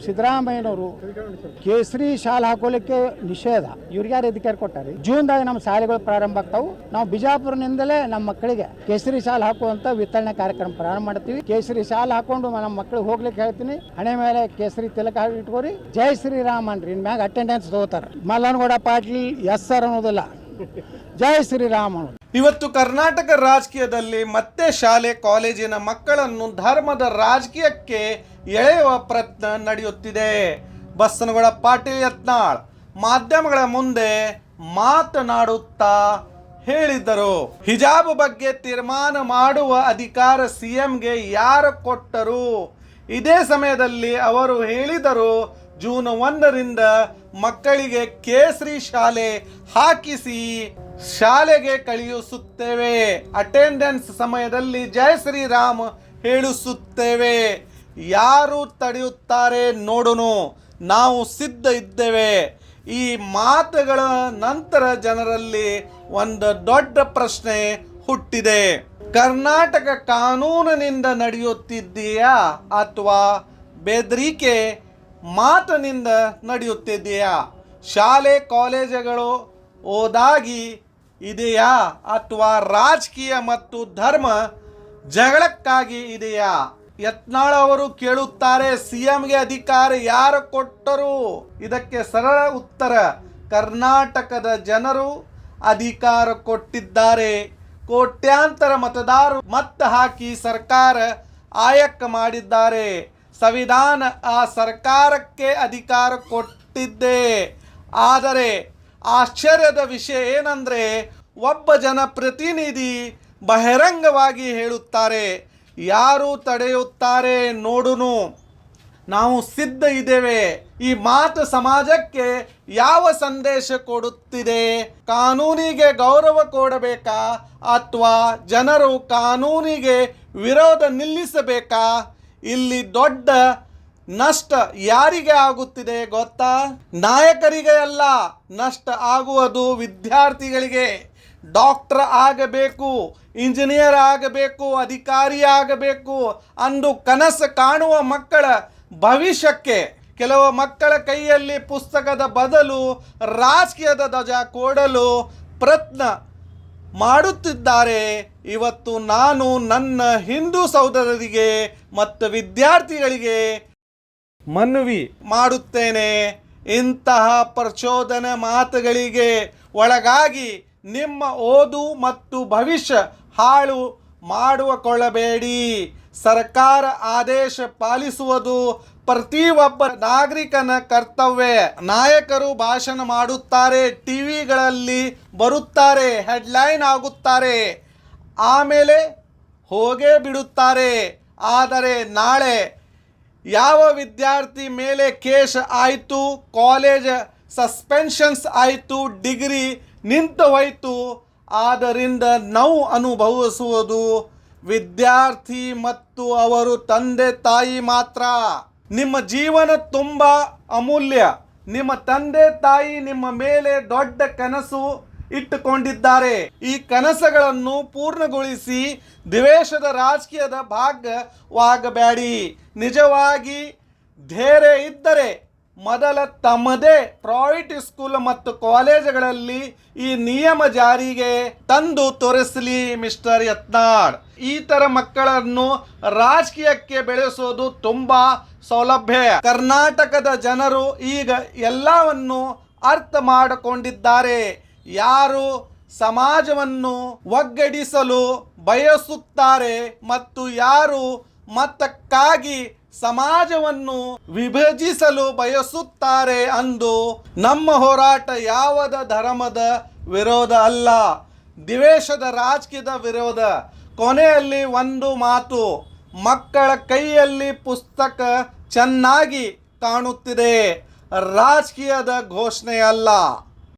ಸಿದ್ದರಾಮಯ್ಯನವರು ಕೇಸರಿ ಶಾಲೆ ಹಾಕೋಲಿಕ್ಕೆ ನಿಷೇಧ ಇವ್ರಿಗೆ ಯಾರು ಅಧಿಕಾರ ಕೊಟ್ಟಾರೆ? ಜೂನ್ದಾಗ ನಮ್ಮ ಶಾಲೆಗಳು ಪ್ರಾರಂಭ ಆಗ್ತಾವು. ನಾವು ಬಿಜಾಪುರನಿಂದಲೇ ನಮ್ಮ ಮಕ್ಕಳಿಗೆ ಕೇಸರಿ ಶಾಲೆ ಹಾಕುವಂತ ವಿತರಣೆ ಕಾರ್ಯಕ್ರಮ ಪ್ರಾರಂಭ ಮಾಡ್ತೀವಿ. ಕೇಸರಿ ಶಾಲೆ ಹಾಕೊಂಡು ನಮ್ಮ ಮಕ್ಕಳಿಗೆ ಹೋಗ್ಲಿಕ್ಕೆ ಹೇಳ್ತೀನಿ. ಹಣೆ ಮೇಲೆ ಕೇಸರಿ ತಿಲಕ ಇಟ್ಕೋರಿ, ಜೈ ಶ್ರೀರಾಮ್ ಅನ್ರಿ. ಇನ್ ಮ್ಯಾಗ ಅಟೆಂಡೆನ್ಸ್ ತಗೋತಾರ. ಮಲ್ಲನಗೌಡ ಪಾಟೀಲ್ ಎಸ್ ಸರ್ ಅನ್ನೋದಿಲ್ಲ, ಜೈ ಶ್ರೀರಾಮ್ ಅನ್ನೋದು. ಇವತ್ತು ಕರ್ನಾಟಕ ರಾಜಕೀಯದಲ್ಲಿ ಮತ್ತೆ ಶಾಲೆ ಕಾಲೇಜಿನ ಮಕ್ಕಳನ್ನು ಧರ್ಮದ ರಾಜಕೀಯಕ್ಕೆ ಎಳೆಯುವ ಪ್ರಯತ್ನ ನಡೆಯುತ್ತಿದೆ. ಬಸನಗೌಡ ಪಾಟೀಲ್ ಯತ್ನಾಳ್ ಮಾಧ್ಯಮಗಳ ಮುಂದೆ ಮಾತನಾಡುತ್ತಾ ಹೇಳಿದರು, ಹಿಜಾಬ್ ಬಗ್ಗೆ ತೀರ್ಮಾನ ಮಾಡುವ ಅಧಿಕಾರ ಸಿಎಂಗೆ ಯಾರು ಕೊಟ್ಟರು? ಇದೇ ಸಮಯದಲ್ಲಿ ಅವರು ಹೇಳಿದರು, ಜೂನ್ 1ರಿಂದ ಮಕ್ಕಳಿಗೆ ಕೇಸರಿ ಶಾಲೆ ಹಾಕಿಸಿ ಶಾಲೆಗೆ ಕಳುಹಿಸುತ್ತೇವೆ. ಅಟೆಂಡೆನ್ಸ್ ಸಮಯದಲ್ಲಿ ಜೈ ಶ್ರೀರಾಮ್ ಹೇಳಿಸುತ್ತೇವೆ. ಯಾರು ತಡೆಯುತ್ತಾರೆ ನೋಡುನು, ನಾವು ಸಿದ್ಧ ಇದ್ದೇವೆ. ಈ ಮಾತುಗಳ ನಂತರ ಜನರಲ್ಲಿ ಒಂದು ದೊಡ್ಡ ಪ್ರಶ್ನೆ ಹುಟ್ಟಿದೆ. ಕರ್ನಾಟಕ ಕಾನೂನಿನಿಂದ ನಡೆಯುತ್ತಿದೆಯಾ ಅಥವಾ ಬೆದರಿಕೆ ಮಾತಿನಿಂದ ನಡೆಯುತ್ತಿದೆಯಾ? ಶಾಲೆ ಕಾಲೇಜುಗಳು ಓದಾಗಿ ಇದೆಯಾ ಅಥವಾ ರಾಜಕೀಯ ಮತ್ತು ಧರ್ಮ ಜಗಳಕ್ಕಾಗಿ ಇದೆಯಾ? ಯತ್ನಾಳ್ ಅವರು ಕೇಳುತ್ತಾರೆ, ಸಿಎಂಗೆ ಅಧಿಕಾರ ಯಾರು ಕೊಟ್ಟರು? ಇದಕ್ಕೆ ಸರಳ ಉತ್ತರ, ಕರ್ನಾಟಕದ ಜನರು ಅಧಿಕಾರ ಕೊಟ್ಟಿದ್ದಾರೆ. ಕೋಟ್ಯಾಂತರ ಮತದಾರರು ಮತ ಹಾಕಿ ಸರ್ಕಾರ ಆಯ್ಕೆ ಮಾಡಿದ್ದಾರೆ. ಸಂವಿಧಾನ ಆ ಸರ್ಕಾರಕ್ಕೆ ಅಧಿಕಾರ ಕೊಟ್ಟಿದ್ದೆ. ಆದರೆ ಆಶ್ಚರ್ಯದ ವಿಷಯ ಏನಂದರೆ, ಒಬ್ಬ ಜನಪ್ರತಿನಿಧಿ ಬಹಿರಂಗವಾಗಿ ಹೇಳುತ್ತಾರೆ, ಯಾರು ತಡೆಯುತ್ತಾರೆ ನೋಡುನು, ನಾವು ಸಿದ್ಧ ಇದ್ದೇವೆ. ಈ ಮಾತು ಸಮಾಜಕ್ಕೆ ಯಾವ ಸಂದೇಶ ಕೊಡುತ್ತಿದೆ? ಕಾನೂನಿಗೆ ಗೌರವ ಕೊಡಬೇಕಾ ಅಥವಾ ಜನರು ಕಾನೂನಿಗೆ ವಿರೋಧ ನಿಲ್ಲಿಸಬೇಕಾ? ಇಲ್ಲಿ ದೊಡ್ಡ ನಷ್ಟ ಯಾರಿಗೆ ಆಗುತ್ತಿದೆ ಗೊತ್ತಾ? ನಾಯಕರಿಗೆ ಅಲ್ಲ, ನಷ್ಟ ಆಗುವುದು ವಿದ್ಯಾರ್ಥಿಗಳಿಗೆ. ಡಾಕ್ಟರ್ ಆಗಬೇಕು, ಇಂಜಿನಿಯರ್ ಆಗಬೇಕು, ಅಧಿಕಾರಿ ಆಗಬೇಕು ಅಂದು ಕನಸು ಕಾಣುವ ಮಕ್ಕಳ ಭವಿಷ್ಯಕ್ಕೆ ಕೆಲವು ಮಕ್ಕಳ ಕೈಯಲ್ಲಿ ಪುಸ್ತಕದ ಬದಲು ರಾಜಕೀಯದ ಧ್ವಜ ಕೊಡಲು ಪ್ರಯತ್ನ ಮಾಡುತ್ತಿದ್ದಾರೆ. ಇವತ್ತು ನಾನು ನನ್ನ ಹಿಂದೂ ಸಹೋದರರಿಗೆ ಮತ್ತು ವಿದ್ಯಾರ್ಥಿಗಳಿಗೆ ಮನವಿ ಮಾಡುತ್ತೇನೆ, ಇಂತಹ ಪ್ರಚೋದನೆ ಮಾತುಗಳಿಗೆ ಒಳಗಾಗಿ ನಿಮ್ಮ ಓದು ಮತ್ತು ಭವಿಷ್ಯ ಹಾಳು ಮಾಡಿಕೊಳ್ಳಬೇಡಿ. ಸರ್ಕಾರ ಆದೇಶ ಪಾಲಿಸುವುದು ಪ್ರತಿಯೊಬ್ಬ ನಾಗರಿಕನ ಕರ್ತವ್ಯ. ನಾಯಕರು ಭಾಷಣ ಮಾಡುತ್ತಾರೆ, ಟಿವಿಗಳಲ್ಲಿ ಬರುತ್ತಾರೆ, ಹೆಡ್ಲೈನ್ ಆಗುತ್ತಾರೆ, ಆಮೇಲೆ ಹೋಗೇ ಬಿಡುತ್ತಾರೆ. ಆದರೆ ನಾಳೆ ಯಾವ ವಿದ್ಯಾರ್ಥಿ ಮೇಲೆ ಕೇಸ್ ಆಯಿತು, ಕಾಲೇಜ್ ಸಸ್ಪೆನ್ಷನ್ಸ್ ಆಯಿತು, ಡಿಗ್ರಿ ನಿಂತು ಹೋಯಿತು, ಆದ್ದರಿಂದ ನೋವು ಅನುಭವಿಸುವುದು ವಿದ್ಯಾರ್ಥಿ ಮತ್ತು ಅವರು ತಂದೆ ತಾಯಿ ಮಾತ್ರ. ನಿಮ್ಮ ಜೀವನ ತುಂಬ ಅಮೂಲ್ಯ. ನಿಮ್ಮ ತಂದೆ ತಾಯಿ ನಿಮ್ಮ ಮೇಲೆ ದೊಡ್ಡ ಕನಸು ಇಟ್ಟುಕೊಂಡಿದ್ದಾರೆ. ಈ ಕನಸುಗಳನ್ನು ಪೂರ್ಣಗೊಳಿಸಿ ದ್ವೇಷದ ರಾಜಕೀಯದ ಭಾಗವಾಗಬೇಡಿ. ನಿಜವಾಗಿ ಧೈರ್ಯ ಇದ್ದರೆ ಮೊದಲ ತಮ್ಮದೇ ಪ್ರೈವೇಟ್ ಸ್ಕೂಲ್ ಮತ್ತು ಕಾಲೇಜುಗಳಲ್ಲಿ ಈ ನಿಯಮ ಜಾರಿಗೆ ತಂದು ತೋರಿಸಲಿ ಮಿಸ್ಟರ್ ಯತ್ನಾಳ್. ಈ ತರ ಮಕ್ಕಳನ್ನು ರಾಜಕೀಯಕ್ಕೆ ಬೆಳೆಸೋದು ತುಂಬಾ ಸೌಲಭ್ಯ. ಕರ್ನಾಟಕದ ಜನರು ಈಗ ಎಲ್ಲವನ್ನು ಅರ್ಥ ಮಾಡಿಕೊಂಡಿದ್ದಾರೆ. ಯಾರು ಸಮಾಜವನ್ನು ಒಗ್ಗಡಿಸಲು ಬಯಸುತ್ತಾರೆ ಮತ್ತು ಯಾರು ಮತಕ್ಕಾಗಿ ಸಮಾಜವನ್ನು ವಿಭಜಿಸಲು ಬಯಸುತ್ತಾರೆ ಅಂದು ನಮ್ಮ ಹೋರಾಟ ಯಾವುದ ಧರ್ಮದ ವಿರೋಧ ಅಲ್ಲ, ದ್ವೇಷದ ರಾಜಕೀಯದ ವಿರೋಧ. ಕೊನೆಯಲ್ಲಿ ಒಂದು ಮಾತು, ಮಕ್ಕಳ ಕೈಯಲ್ಲಿ ಪುಸ್ತಕ ಚೆನ್ನಾಗಿ ಕಾಣುತ್ತಿದೆ, ರಾಜಕೀಯದ ಘೋಷಣೆ ಅಲ್ಲ.